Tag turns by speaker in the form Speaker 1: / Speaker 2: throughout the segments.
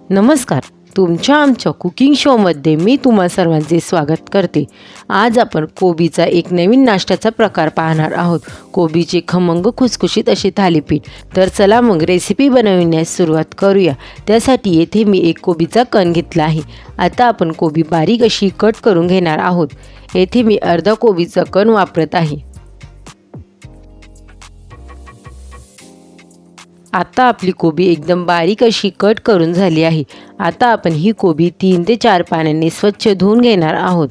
Speaker 1: नमस्कार. तुमच्या आमच्या कुकिंग शोमध्ये मी तुम्हा सर्वांचे स्वागत करते. आज आपण कोबीचा एक नवीन नाश्त्याचा प्रकार पाहणार आहोत. कोबीचे खमंग खुसखुशीत असे थालीपीठ. तर चला मग रेसिपी बनवण्यास सुरुवात करूया. त्यासाठी येथे मी एक कोबीचा कण घेतला आहे. आता आपण कोबी बारीक अशी कट करून घेणार आहोत. येथे मी अर्धा कोबीचा कण वापरत आहे. आता आपली कोबी एकदम बारीक अशी कट करून झाली आहे. आता आपण ही कोबी 3 ते 4 पाण्याने स्वच्छ धुवून घेणार आहोत.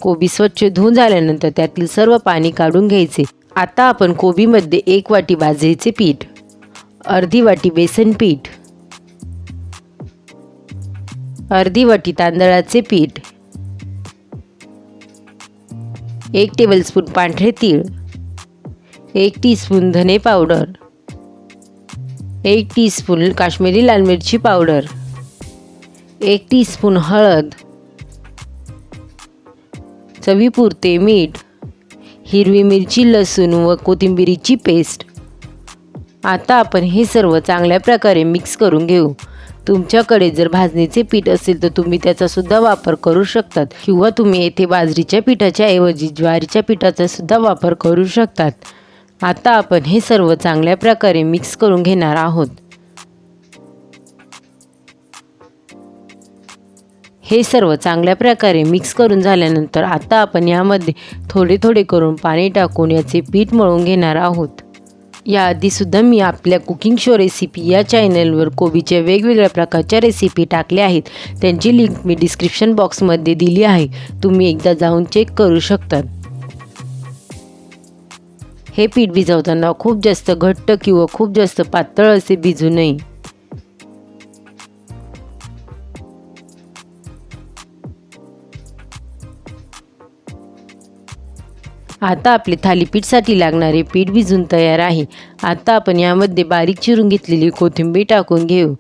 Speaker 1: कोबी स्वच्छ धुवून झाल्यानंतर त्यातील सर्व पाणी काढून घ्यायचे. आता आपण कोबीमध्ये 1 वाटी बाजरीचे पीठ, अर्धी वाटी बेसन पीठ, अर्धी वाटी तांदळाचे पीठ, 1 टेबलस्पून पांढरे तीळ, 1 टीस्पून धने पावडर, 1 टीस्पून काश्मीरी लाल मिरची पावडर, 1 टीस्पून हळद, चवीपुरते मीठ, हिरवी मिरची, लसूण व कोथिंबीरीची पेस्ट. आता आपण हे सर्व चांगल्या प्रकारे मिक्स करून घेऊ. तुमच्याकडे जर भाजणीचे पीठ असेल तर तुम्ही त्याचा सुद्धा वापर करू शकतात किंवा तुम्ही येथे बाजरीच्या पिठाच्या ऐवजी ज्वारीच्या पिठाचा सुद्धा वापर करू शकतात. आता आपण हे सर्व चांगल्या प्रकारे मिक्स करून घेणार आहोत. हे सर्व चांगल्या प्रकारे मिक्स करून झाल्यानंतर आता आपण यामध्ये थोडे थोडे करून पाणी टाकून याचे पीठ मळून घेणार आहोत. याआधीसुद्धा मी आपल्या कुकिंग शो रेसिपी या चॅनलवर कोबीच्या वेगवेगळ्या प्रकारच्या रेसिपी टाकल्या आहेत. त्यांची लिंक मी डिस्क्रिप्शन बॉक्समध्ये दिली आहे. तुम्ही एकदा जाऊन चेक करू शकता. हे पीठ भिजवताना खूप जास्त घट्ट किंवा खूप जास्त पातळ असे भिजू नये. आता आपले थालीपीठसाठी लागणारे पीठ भिजून तयार आहे. आता आपण यामध्ये बारीक चिरून घेतलेली कोथिंबीर टाकून घेऊ.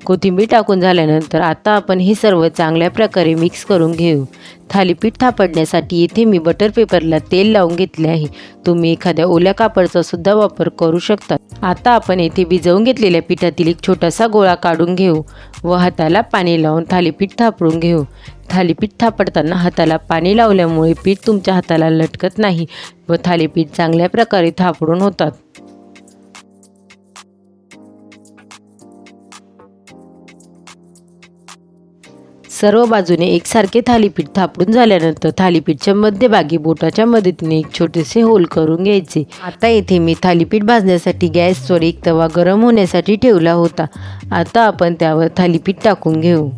Speaker 1: कोथिंबीर टाकून झाल्यानंतर आता आपण हे सर्व चांगल्या प्रकारे मिक्स करून घेऊ. थालीपीठ थापडण्यासाठी येथे मी बटर पेपरला तेल लावून घेतले आहे. तुम्ही एखाद्या ओल्या कापडाचा सुद्धा वापर करू शकता. आता आपण येथे भिजवून घेतलेल्या पिठातील एक छोटासा गोळा काढून घेऊ व हाताला पाणी लावून थालीपीठ थापडून घेऊ. थालीपीठ थापडताना हाताला पाणी लावल्यामुळे पीठ तुमच्या हाताला लटकत नाही व थालीपीठ चांगल्या प्रकारे थापडून होतात. सर्व बाजूने एकसारखे थालीपीठ थापडून झाल्यानंतर थालीपीठच्या मध्यभागी बोटाच्या मदतीने एक छोटेसे होल करून घ्यायचे. आता येथे मी थालीपीठ भाजण्यासाठी गॅसवर एक तवा गरम होण्यासाठी ठेवला होता. आता आपण त्यावर थालीपीठ टाकून घेऊ.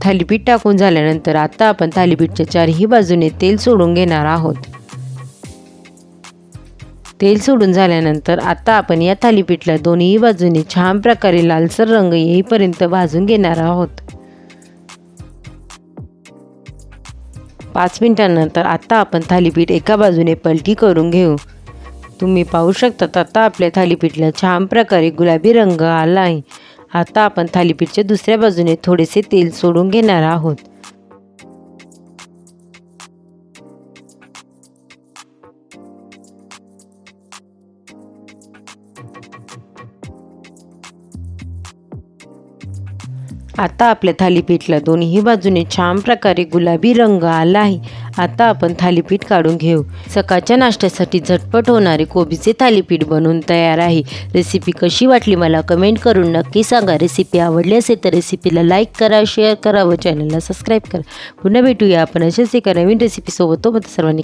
Speaker 1: थालीपीठ टाकून झाल्यानंतर आता आपण थालीपीठच्या चारही बाजूने तेल सोडून घेणार आहोत. तेल सोडून झाल्यानंतर आता आपण या थालीपीठला दोन्ही बाजूने छान प्रकारे लालसर रंग येईपर्यंत भाजून घेणार आहोत. 5 मिनिटांनंतर आता आपण थालीपीठ एका बाजूने पलटी करून घेऊ. तुम्ही पाहू शकता आता आपल्या थालीपीठला छान प्रकारे गुलाबी रंग आला आहे. आता आपण थालीपीठच्या दुसऱ्या बाजूने थोडेसे तेल सोडून घेणार आहोत. आता आपल्या थालीपीठला दोन्ही बाजूने छान प्रकारे गुलाबी रंग आला आहे. आता आपण थालीपीठ काढून घेऊ. सकाळच्या नाश्त्यासाठी झटपट होणारे कोबीचे थालीपीठ बनवून तयार आहे. रेसिपी कशी वाटली मला कमेंट करून नक्की सांगा. रेसिपी आवडली असेल तर रेसिपीला लाईक करा, शेअर करा व चॅनलला सबस्क्राईब करा. पुन्हा भेटूया आपण अशाच एका नवीन रेसिपीसोबत. तोपर्यंत सर्वांनी